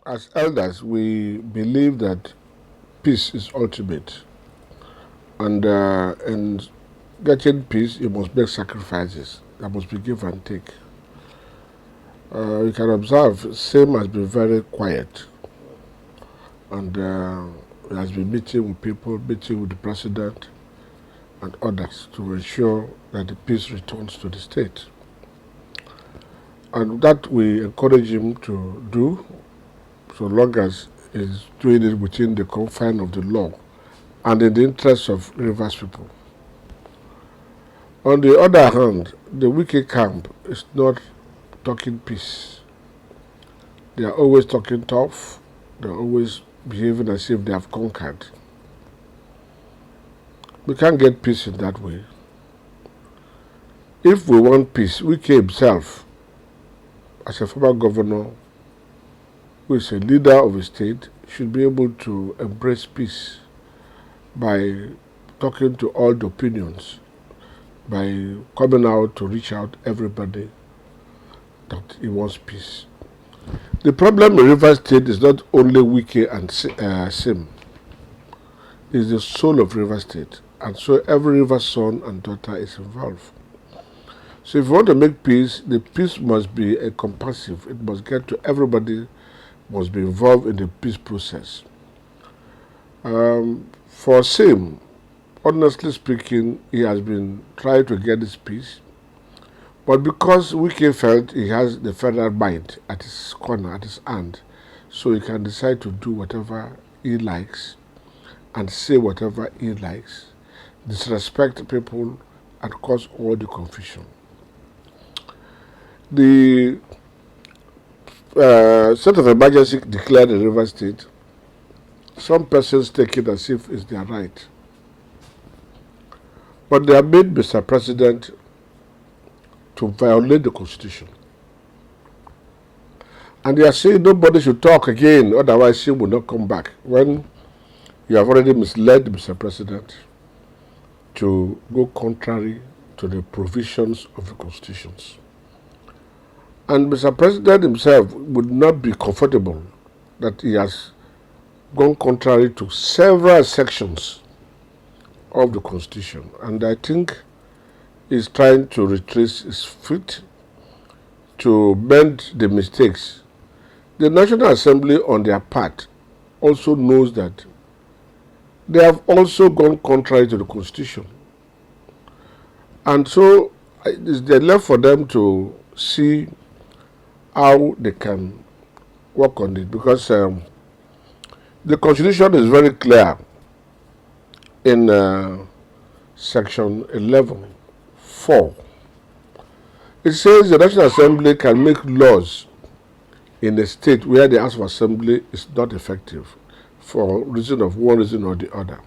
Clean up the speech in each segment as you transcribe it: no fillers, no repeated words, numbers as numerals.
As elders, we believe that peace is ultimate, and in getting peace, you must make sacrifices. There must be give and take. You can observe, Sim has been very quiet, and he has been meeting with people, meeting with the president and others to ensure that the peace returns to the state. And that we encourage him to do, so long as he's doing it within the confine of the law and in the interest of Rivers people. On the other hand, the Wike camp is not talking peace. They are always talking tough. They are always behaving as if they have conquered. We can't get peace in that way. If we want peace, Wike himself, as a former governor, who is a leader of a state, should be able to embrace peace by talking to all the opinions, by coming out to reach out everybody that he wants peace. The problem in Rivers State is not only Wike and Sim. It's the soul of Rivers State. And so every Rivers son and daughter is involved. So if you want to make peace, the peace must be encompassive. It must get to everybody, must be involved in the peace process. For Sim, honestly speaking, he has been trying to get this peace. But because Wike felt he has the federal mind at his corner, at his hand, so he can decide to do whatever he likes and say whatever he likes, disrespect people and cause all the confusion. The state of emergency declared in Rivers State, some persons take it as if it's their right. But they have made Mr. President to violate the Constitution. And they are saying nobody should talk again, otherwise he will not come back. When you have already misled Mr. President to go contrary to the provisions of the Constitutions. And Mr. President himself would not be comfortable that he has gone contrary to several sections of the Constitution. And I think he's trying to retrace his feet to mend the mistakes. The National Assembly, on their part, also knows that they have also gone contrary to the Constitution. And so it's left for them to see how they can work on it, because the Constitution is very clear in section 11(4). It says the National Assembly can make laws in a state where the House of Assembly is not effective for reason of one reason or the other.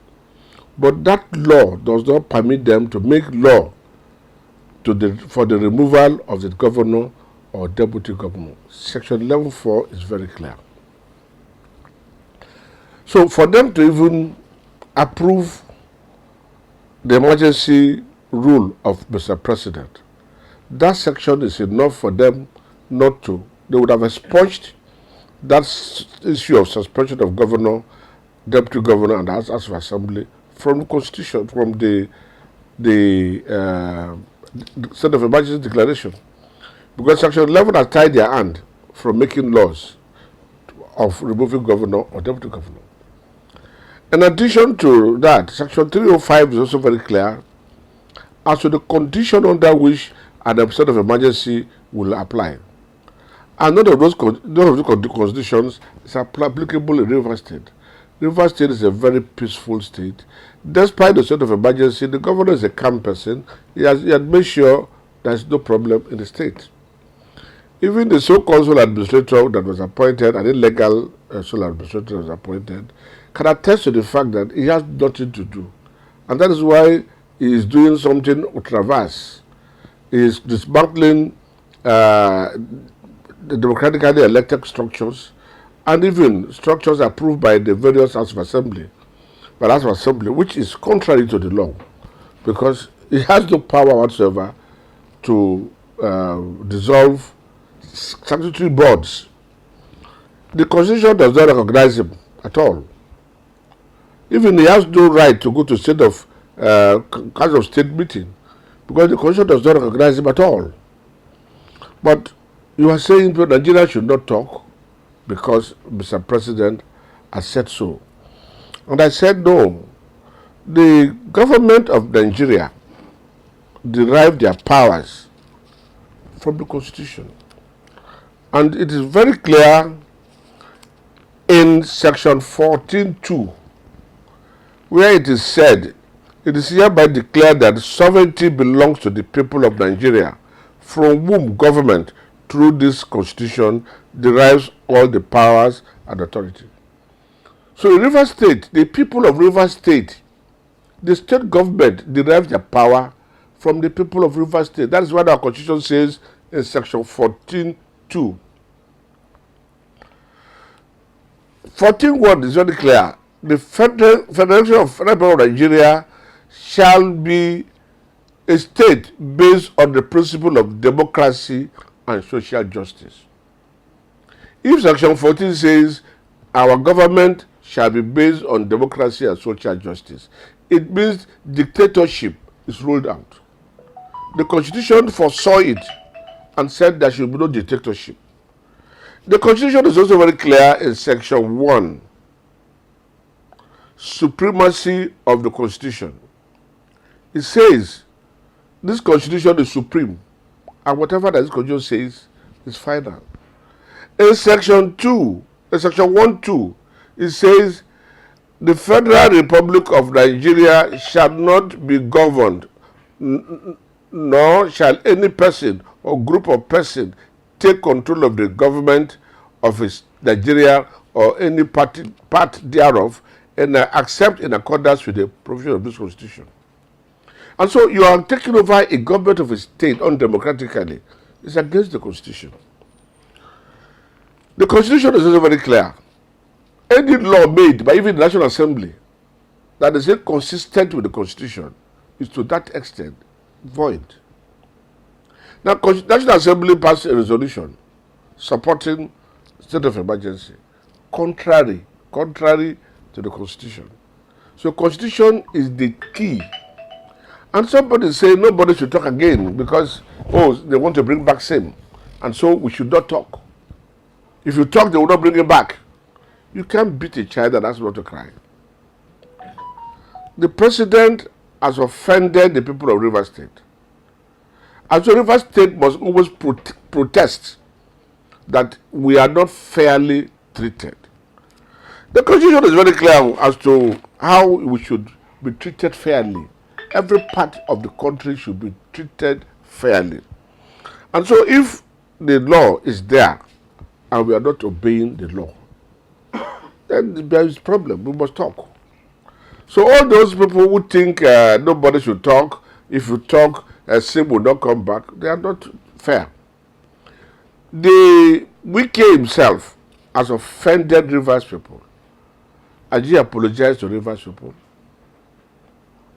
But that law does not permit them to make law for the removal of the governor or deputy governor. Section 11(4) is very clear. So for them to even approve the emergency rule of Mr. President, that section is enough for them not to. They would have expunged that issue of suspension of governor, deputy governor, and House of Assembly from the Constitution, from the state of emergency declaration. Because Section 11 has tied their hand from making laws of removing governor or deputy governor. In addition to that, Section 305 is also very clear as to the condition under which an state of emergency will apply. And none of those conditions is applicable in Rivers State. Rivers State is a very peaceful state. Despite the state of emergency, the governor is a calm person. He had made sure there is no problem in the state. Even the so-called sole administrator that was appointed, an illegal sole administrator that was appointed, can attest to the fact that he has nothing to do. And that is why he is doing something ultra-vast. He is dismantling the democratically elected structures and even structures approved by the various House of Assembly, which is contrary to the law, because he has no power whatsoever to dissolve statutory boards. The Constitution does not recognize him at all. Even he has no right to go to kind of state meeting, because the Constitution does not recognize him at all. But you are saying that Nigeria should not talk because Mr. President has said so. And I said no. The government of Nigeria derived their powers from the Constitution. And it is very clear in section 14.2, where it is said, it is hereby declared that sovereignty belongs to the people of Nigeria, from whom government, through this Constitution, derives all the powers and authority. So in Rivers State, the people of Rivers State, the state government derives their power from the people of Rivers State. That is what our Constitution says in section 14.2. 14.1 is very clear. The Federation of Federal Nigeria shall be a state based on the principle of democracy and social justice. If section 14 says our government shall be based on democracy and social justice, it means dictatorship is ruled out. The Constitution foresaw it and said there should be no dictatorship. The Constitution is also very clear in section 1, supremacy of the Constitution. It says this Constitution is supreme, and whatever that this Constitution says is final. In section 1.2, it says the Federal Republic of Nigeria shall not be governed, nor shall any person or group of persons take control of the government of Nigeria or any part thereof, and accept in accordance with the provision of this Constitution. And so you are taking over a government of a state undemocratically. It's against the Constitution. The Constitution is also very clear. Any law made by even the National Assembly that is inconsistent with the Constitution is to that extent void. Now, the National Assembly passed a resolution supporting state of emergency, contrary to the Constitution. So Constitution is the key. And somebody say nobody should talk again because, they want to bring back Sim. And so we should not talk. If you talk, they will not bring it back. You can't beat a child that has not to cry. The president has offended the people of Rivers State. And so Rivers State must always protest that we are not fairly treated. The Constitution is very clear as to how we should be treated fairly. Every part of the country should be treated fairly. And so if the law is there and we are not obeying the law, then there is a problem. We must talk. So all those people who think nobody should talk, if you talk, Sim will not come back, they are not fair. The Wike himself has offended Rivers people. Has he apologized to Rivers people?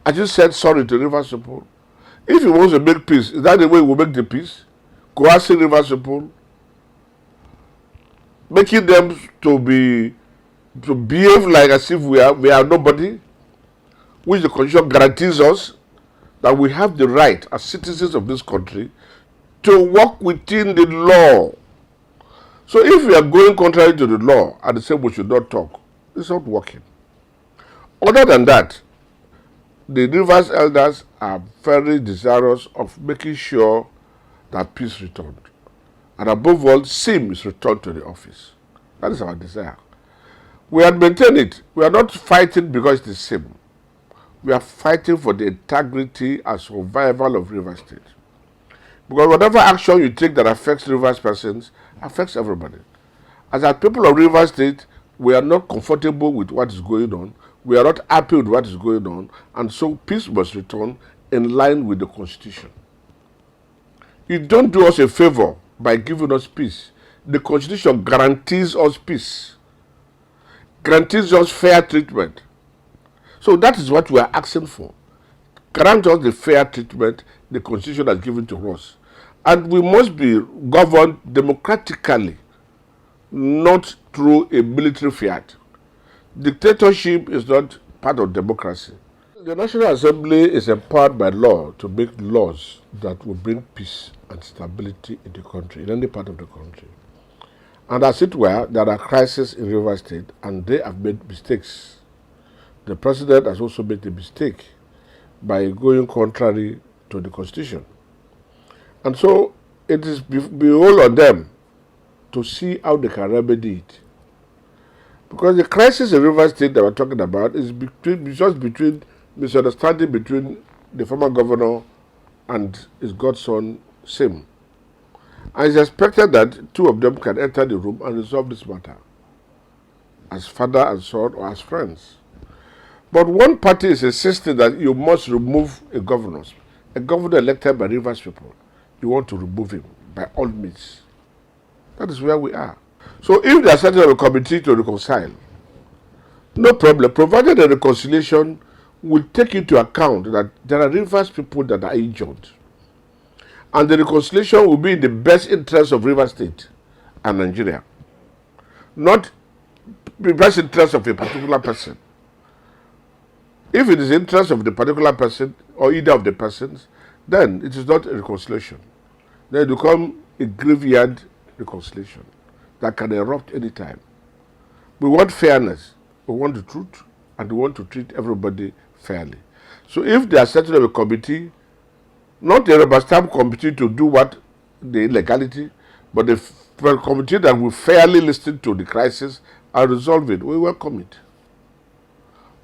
Has he said sorry to Rivers people? If he wants to make peace, is that the way we will make the peace? Coercing Rivers people? Making them to behave like as if we are nobody? Which the Constitution guarantees us that we have the right as citizens of this country to work within the law. So if we are going contrary to the law and say we should not talk, it's not working. Other than that, the Rivers elders are very desirous of making sure that peace returned. And above all, Sim is returned to the office. That is our desire. We have maintained it. We are not fighting because it is Sim. We are fighting for the integrity and survival of Rivers State. Because whatever action you take that affects Rivers persons, affects everybody. As a people of Rivers State, we are not comfortable with what is going on. We are not happy with what is going on. And so peace must return in line with the Constitution. You don't do us a favor by giving us peace. The Constitution guarantees us peace. Guarantees us fair treatment. So that is what we are asking for. Grant us the fair treatment the Constitution has given to us. And we must be governed democratically, not through a military fiat. Dictatorship is not part of democracy. The National Assembly is empowered by law to make laws that will bring peace and stability in the country, in any part of the country. And as it were, there are crises in Rivers State, and they have made mistakes. The president has also made a mistake by going contrary to the Constitution. And so it is behold on them to see how they can remedy it. Because the crisis in Rivers State that we're talking about is just between misunderstanding between the former governor and his godson, Sim. And it's expected that two of them can enter the room and resolve this matter as father and son or as friends. But one party is insisting that you must remove a governor elected by Rivers people. You want to remove him by all means. That is where we are. So if they are setting up a committee to reconcile, no problem, provided the reconciliation will take into account that there are Rivers people that are injured. And the reconciliation will be in the best interest of Rivers State and Nigeria, not the best interest of a particular person. If it is the interest of the particular person or either of the persons, then it is not a reconciliation. Then it becomes a graveyard reconciliation that can erupt any time. We want fairness, we want the truth, and we want to treat everybody fairly. So if they are setting up a committee, not a rubber stamp committee to do what the illegality, but a committee that will fairly listen to the crisis and resolve it, we welcome it.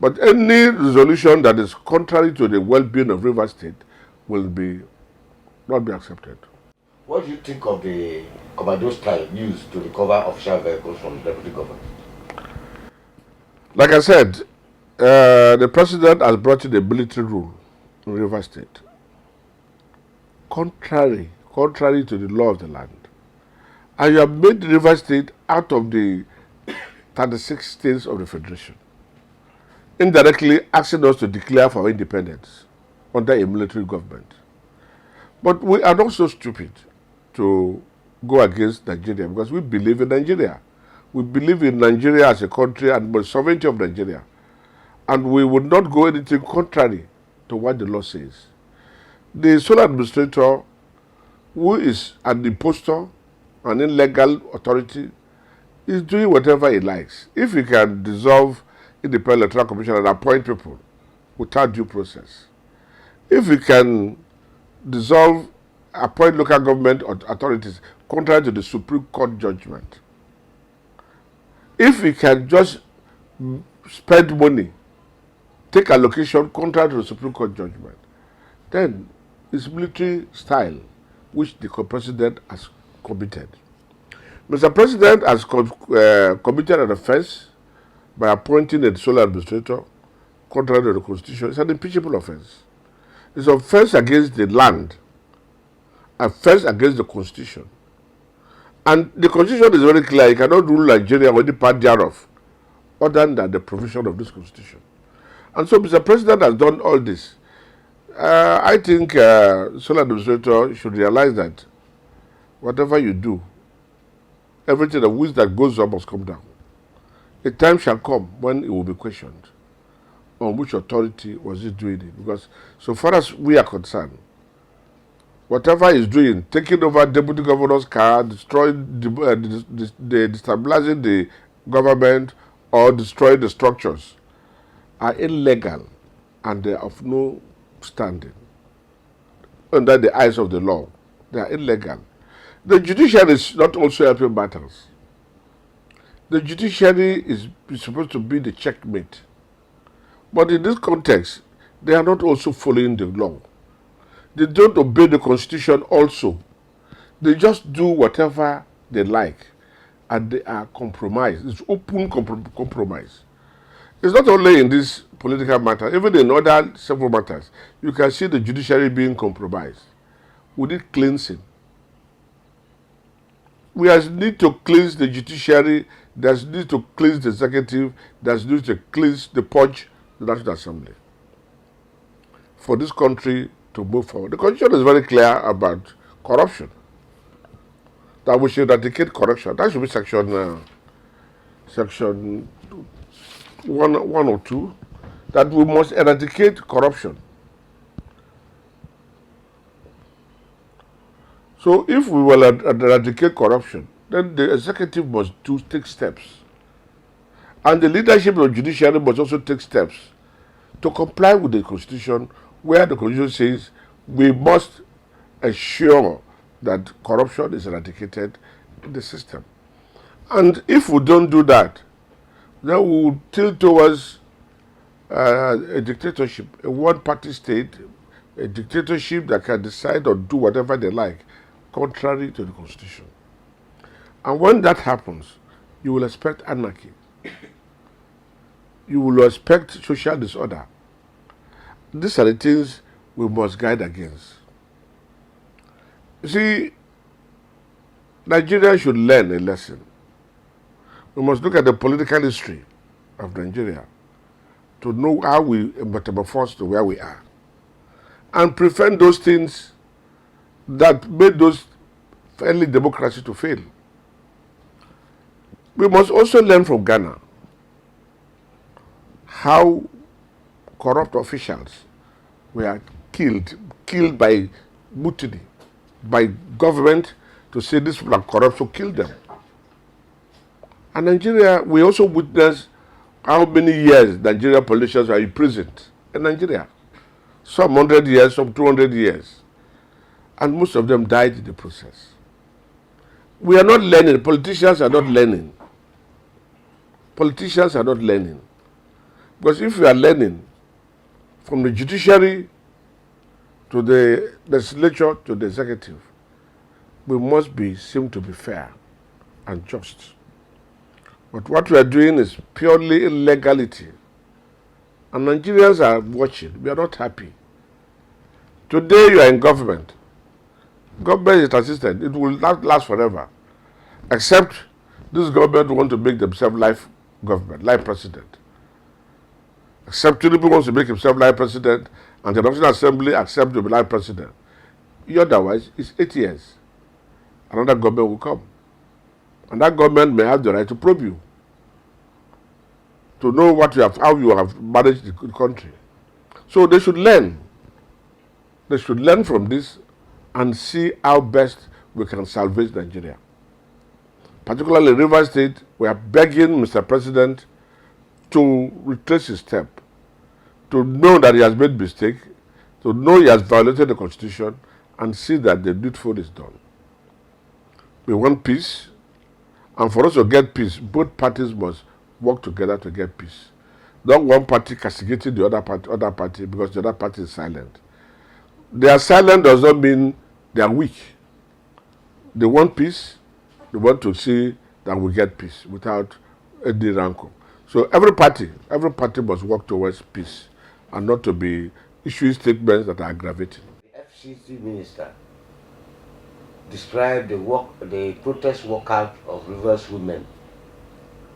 But any resolution that is contrary to the well-being of Rivers State will not be accepted. What do you think of the commando style used to recover official vehicles from the deputy government? Like I said, the president has brought in a military rule in Rivers State, contrary to the law of the land. And you have made Rivers State out of the 36 states of the Federation, indirectly asking us to declare for our independence under a military government. But we are not so stupid to go against Nigeria because we believe in Nigeria. We believe in Nigeria as a country and the sovereignty of Nigeria. And we would not go anything contrary to what the law says. The sole administrator, who is an impostor, an illegal authority, is doing whatever he likes. If he can dissolve independent electoral commission and appoint people without due process, if he can appoint local government authorities contrary to the Supreme Court judgment, if he can just spend money, take allocation contrary to the Supreme Court judgment, then it's military style which the president has committed. Mr. President has committed an offense by appointing a sole administrator contrary to the Constitution. It's an impeachable offense. It's an offense against the land, offense against the Constitution. And the Constitution is very clear. You cannot rule Nigeria or any part thereof other than the provision of this Constitution. And so Mr. President has done all this. I think sole administrator should realize that whatever you do, everything that goes up must come down. A time shall come when it will be questioned on which authority was it doing it. Because so far as we are concerned, whatever he's doing, taking over deputy governor's car, destroying, destabilizing the government or destroying the structures, are illegal and they are of no standing under the eyes of the law. They are illegal. The judiciary is not also helping matters. The judiciary is supposed to be the checkmate. But in this context, they are not also following the law. They don't obey the Constitution also. They just do whatever they like and they are compromised. It's open compromise. It's not only in this political matter, even in other several matters, you can see the judiciary being compromised. We need cleansing. We need to cleanse the judiciary, there's need to cleanse the executive, there's need to cleanse the purge the National Assembly for this country to move forward. The Constitution is very clear about corruption, that we should eradicate corruption. That should be section section 102, that we must eradicate corruption. So if we will eradicate corruption, then the executive must take steps. And the leadership of the judiciary must also take steps to comply with the Constitution, where the Constitution says we must ensure that corruption is eradicated in the system. And if we don't do that, then we will tilt towards a dictatorship, a one-party state, a dictatorship that can decide or do whatever they like, contrary to the Constitution. And when that happens, you will expect anarchy. You will expect social disorder. These are the things we must guide against. You see, Nigeria should learn a lesson. We must look at the political history of Nigeria to know how we metamorphose to where we are, and prevent those things that made those early democracy to fail. We must also learn from Ghana how corrupt officials were killed by mutiny, by government to say these people are corrupt, so kill them. And Nigeria, we also witnessed how many years Nigerian politicians are imprisoned in Nigeria. Some 100 years, some 200 years. And most of them died in the process. We are not learning. Politicians are not learning. Politicians are not learning. Because if we are learning from the judiciary to the legislature to the executive, we must seem to be fair and just. But what we are doing is purely illegality. And Nigerians are watching. We are not happy. Today you are in government. Government is assisted. It will not last forever. Except this government want to make themselves life government, life president. Except TINUBU wants to make himself life president, and the National Assembly accepts to be life president. Otherwise, it's 8 years. Another government will come. And that government may have the right to probe you, to know how you have managed the country. So they should learn. They should learn from this and see how best we can salvage Nigeria. Particularly Rivers State, we are begging Mr. President to retrace his step, to know that he has made mistake, to know he has violated the Constitution, and see that the needful is done. We want peace, and for us to get peace, both parties must work together to get peace. Not one party castigating the other party because the other party is silent. They are silent does not mean they are weak. They want peace. They want to see that we get peace without any rancor. So every party must work towards peace and not to be issuing statements that are aggravating. The FCT minister described the protest walkout of Rivers women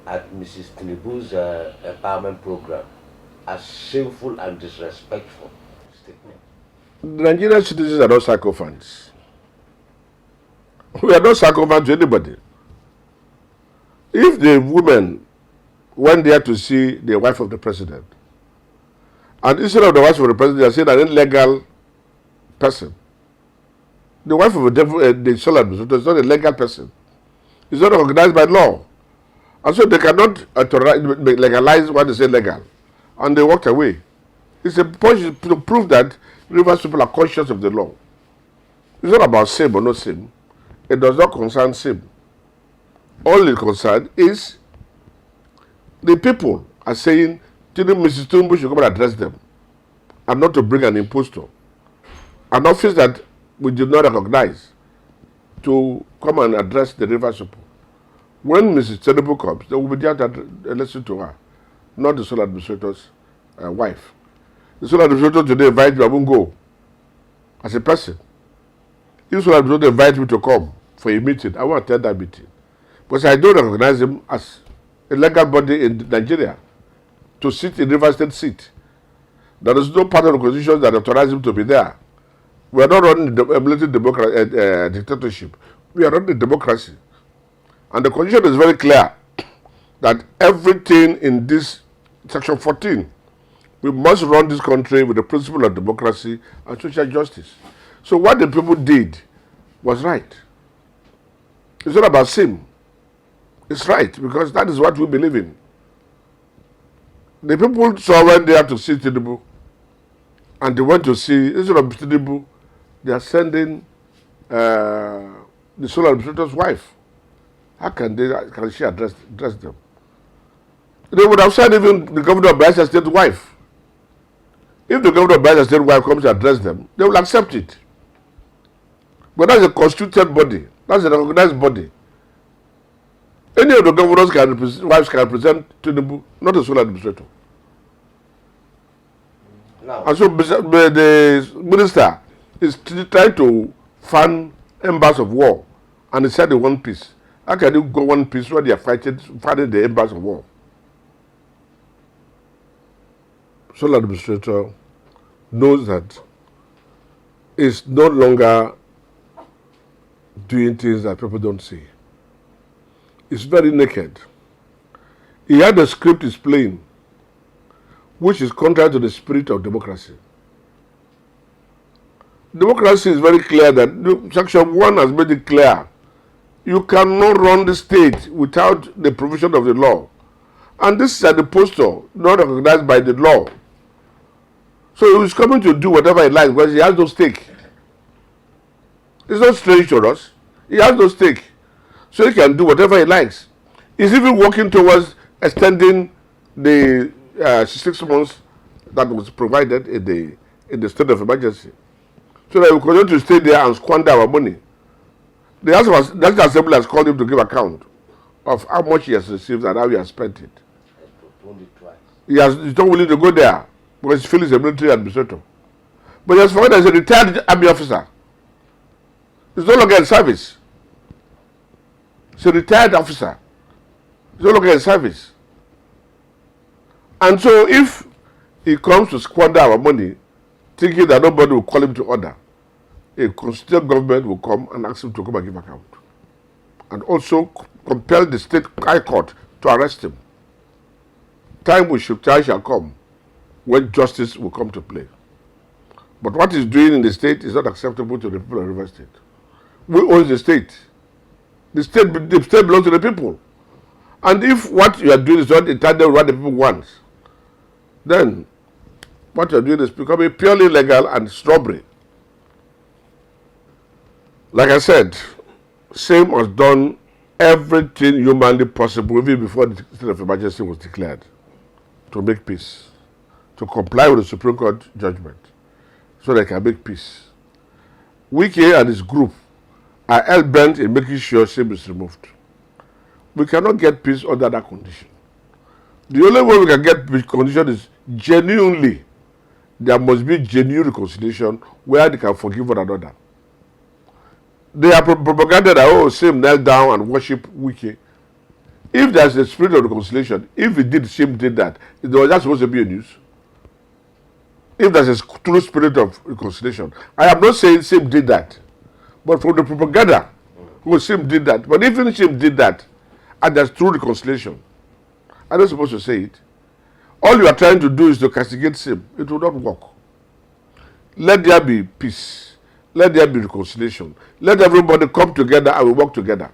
at Mrs. TINUBU's empowerment program as shameful and disrespectful statement. The Nigerian citizens are not sycophants. We are not sycophants to anybody. If the women went there to see the wife of the president, and instead of the wife of the president, they are saying an illegal person. The wife of the sole administrator is not a legal person. It's not recognized by law. And so they cannot legalize what they say legal. And they walked away. It's a point to prove that Rivers people are conscious of the law. It's not about same or no same. It does not concern same. All it concerns is the people are saying Mrs. TINUBU should come and address them, and not to bring an impostor, an office that we did not recognize, to come and address the Rivers people. When Mrs. TINUBU comes, they will be there to listen to her, not the sole administrator's wife. The sole administrator today invites me, I won't go as a person. If the sole administrator invites me to come for a meeting, I won't attend that meeting. Because I don't recognize him as a legal body in Nigeria to sit in Rivers State seat. There is no part of the Constitution that authorizes him to be there. We are not running a military dictatorship. We are running a democracy. And the Constitution is very clear that everything in this Section 14, we must run this country with the principle of democracy and social justice. So what the people did was right. It's not about Sim. It's right, because that is what we believe in. The people saw when they had to see TINUBU, and they went to see, instead of TINUBU, they are sending the sole administrator's wife. How can she address them? They would have said even the governor of Bayelsa State's wife. If the governor of Bayelsa State's wife comes to address them, they will accept it. But that's a constituted body. That's a recognized body. Any of the governors' wives can represent TINUBU, not a sole administrator. No. And so the minister is trying to fan embers of war, and he said they want peace. How can you go one peace when they are fighting the embers of war? Sole administrator knows that it's no longer doing things that people don't see. It's very naked. He had a script he's playing, which is contrary to the spirit of democracy. Democracy is very clear that Section 1 has made it clear. You cannot run the state without the provision of the law. And this is at the poster, not recognized by the law. So he's coming to do whatever he likes because he has no stake. It's not strange to us. He has no stake. So he can do whatever he likes. He's even working towards extending the 6 months that was provided in the state of emergency, so that we continue to stay there and squander our money. The National Assembly has called him to give account of how much he has received and how he has spent it. He's not willing to go there because he feels he's a military administrator. But he has forgotten he's a retired army officer. He's no longer in service. He's a retired officer. He's no longer in service. And so if he comes to squander our money, thinking that nobody will call him to order, a constituted government will come and ask him to come and give account. And also compel the state high court to arrest him. Time shall come when justice will come to play. But what he's doing in the state is not acceptable to the people of River State. We own the state. The state belongs to the people. And if what you are doing is not entirely what the people want, then what you are doing is becoming purely legal and strawberry. Like I said, Sim has done everything humanly possible even before the state of emergency was declared to make peace, to comply with the Supreme Court judgment so they can make peace. Wike and his group are hell-bent in making sure Sim is removed. We cannot get peace under that condition. The only way we can get peace condition is genuinely. There must be genuine reconciliation where they can forgive one another. They are propaganda that, Sim knelt down and worship Wike. If there's a spirit of reconciliation, if Sim did that, was that supposed to be a news? If there's a true spirit of reconciliation, I am not saying Sim did that, but from the propaganda, Sim did that. But if Sim did that, and there's true reconciliation, I'm not supposed to say it. All you are trying to do is to castigate Sim. It will not work. Let there be peace. Let there be reconciliation. Let everybody come together and we work together.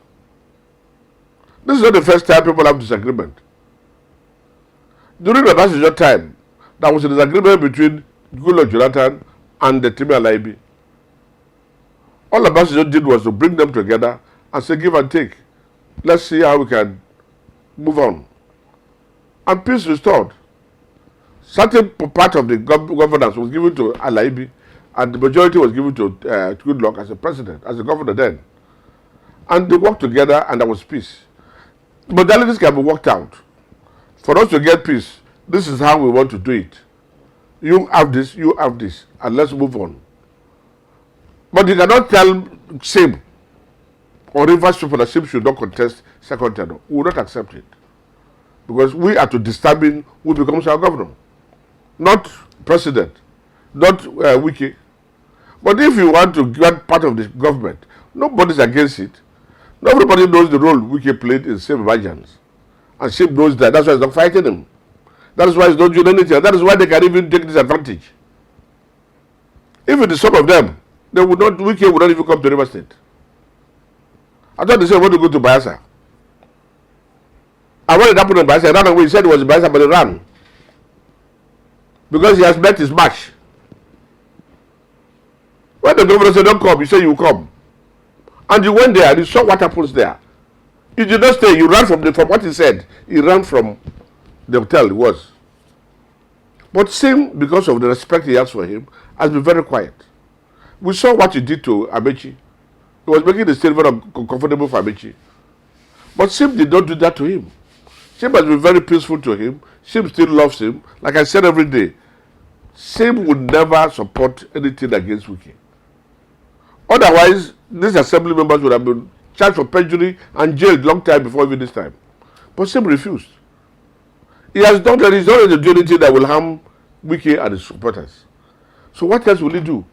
This is not the first time people have disagreement. During the Obasanjo time, there was a disagreement between Goodluck Jonathan and the Siminalayi. All Obasanjo did was to bring them together and say give and take. Let's see how we can move on. And peace restored. Certain part of the governance was given to Alaibi, and the majority was given to Goodluck as a president, as a governor then. And they worked together and there was peace. Modalities can be worked out. For us to get peace, this is how we want to do it. You have this, and let's move on. But you cannot tell Sim or reverse people that Sim should not contest second tenure. We will not accept it. Because we are to determine who becomes our governor. Not president, not Wike. But if you want to get part of the government, nobody's against it. Everybody knows the role Wike played in safe emergence. And Sim knows that. That's why he's not fighting him. That is why he's not doing anything. That is why they can even take this advantage. If it is some of them, they would not, Wike would not even come to River State. I thought they said, want to go to Bayelsa. And when it happened in Bayelsa, he ran away. He said it was in Bayelsa, but he ran. Because he has met his match. When the governor said, don't come, you say you will come. And you went there and you saw what happens there. You did not stay, you ran from what he said. He ran from the hotel it was. But Sim, because of the respect he has for him, has been very quiet. We saw what he did to Amechi. He was making the state very uncomfortable for Amechi. But Sim did not do that to him. Sim has been very peaceful to him. Sim still loves him. Like I said every day, Sim would never support anything against Wike. Otherwise, these assembly members would have been charged for perjury and jailed long time before even this time. But Sim refused. He has done that. He's not going to do anything that will harm Wike and his supporters. So what else will he do?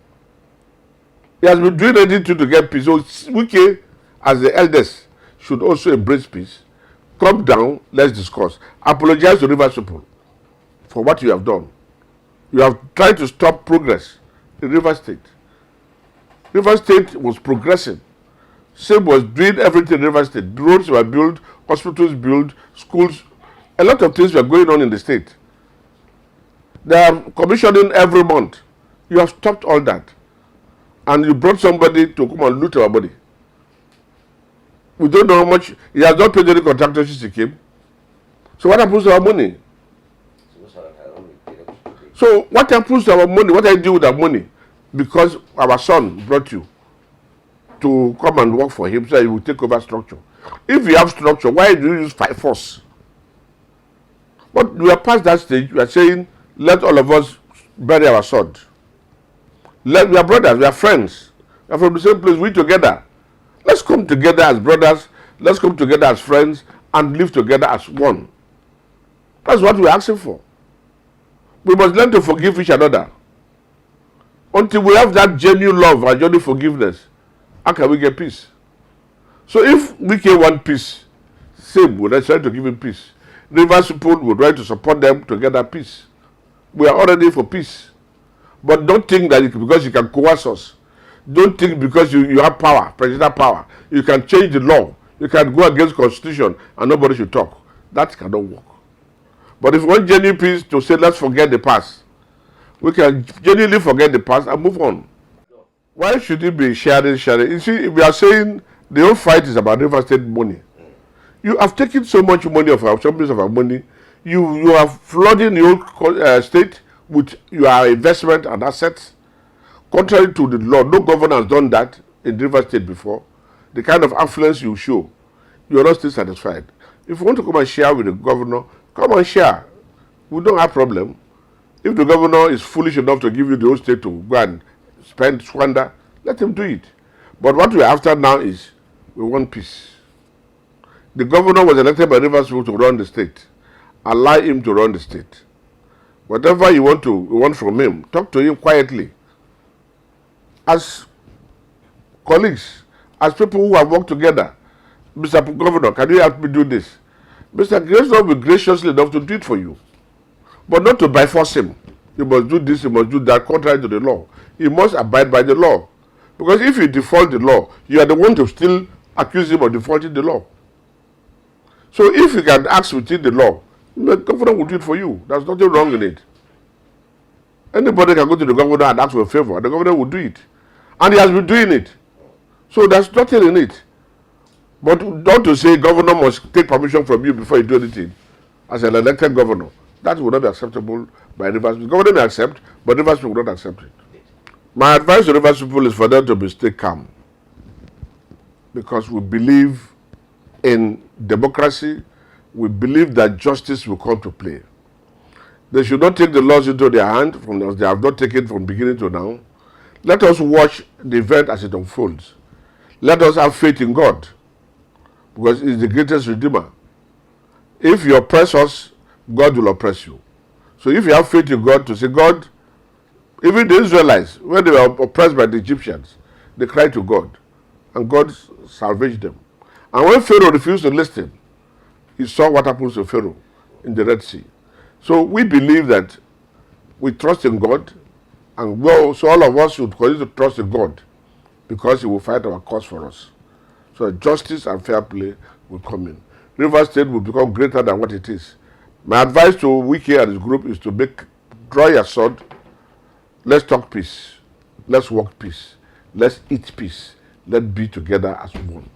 He has been doing anything to get peace. So Wike, as the eldest, should also embrace peace. Come down, let's discuss. Apologize to Rivers people for what you have done. You have tried to stop progress in Rivers State. Rivers State was progressing. Sim was doing everything in Rivers State. Roads were built, hospitals built, schools. A lot of things were going on in the state. They are commissioning every month. You have stopped all that. And you brought somebody to come and loot our money. We don't know how much. He has not paid any contractors since he came. So what happens to our money? So what happens to our money? What I do with our money? Because our son brought you to come and work for him so he will take over structure. If you have structure, why do you use force? But we are past that stage. We are saying, let all of us bury our sword. We are brothers, we are friends. We are from the same place, we together. Let's come together as brothers, let's come together as friends, and live together as one. That's what we're asking for. We must learn to forgive each another. Until we have that genuine love and genuine forgiveness, how can we get peace? So if Wike want peace, Sim would try to give him peace. Rivers people would try to support them to get that peace. We are already for peace. But don't think that because you can coerce us. Don't think because you have power, presidential power, you can change the law. You can go against the constitution and nobody should talk. That cannot work. But if we want genuine peace to say, let's forget the past, we can genuinely forget the past and move on. Why should it be sharing? You see, we are saying the whole fight is about River State money. You have taken so much money of our companies of our money. You are flooding the whole state with your investment and assets. Contrary to the law, no governor has done that in River State before. The kind of affluence you show, you are not still satisfied. If you want to come and share with the governor, come and share. We don't have problem. If the governor is foolish enough to give you the whole state to go and squander, let him do it. But what we are after now is we want peace. The governor was elected by Rivers people to run the state. Allow him to run the state. Whatever you want from him, talk to him quietly. As colleagues, as people who have worked together, Mr. Governor, can you help me do this? Mr. Grace will be graciously enough to do it for you. But not to by force him. You must do this, you must do that, contrary to the law. You must abide by the law. Because if you default the law, you are the one to still accuse him of defaulting the law. So if you can ask within the law, the governor will do it for you. There's nothing wrong in it. Anybody can go to the governor and ask for a favor. The governor will do it. And he has been doing it. So there's nothing in it. But not to say governor must take permission from you before you do anything. As an elected governor, that would not be acceptable by Rivers. The governor may accept, but Rivers will not accept it. My advice to Rivers people is for them to stay calm. Because we believe in democracy, we believe that justice will come to play. They should not take the laws into their hand, as they have not taken from beginning to now. Let us watch the event as it unfolds. Let us have faith in God, because He is the greatest Redeemer. If you oppress us, God will oppress you. So if you have faith in God to say, God, even the Israelites, when they were oppressed by the Egyptians, they cried to God, and God salvaged them. And when Pharaoh refused to listen, He saw what happens to Pharaoh in the Red Sea. So we believe that we trust in God, and so all of us should continue to trust in God, because He will fight our cause for us. So justice and fair play will come in. Rivers State will become greater than what it is. My advice to Wike and his group is to draw your sword. Let's talk peace. Let's work peace. Let's eat peace. Let's be together as one.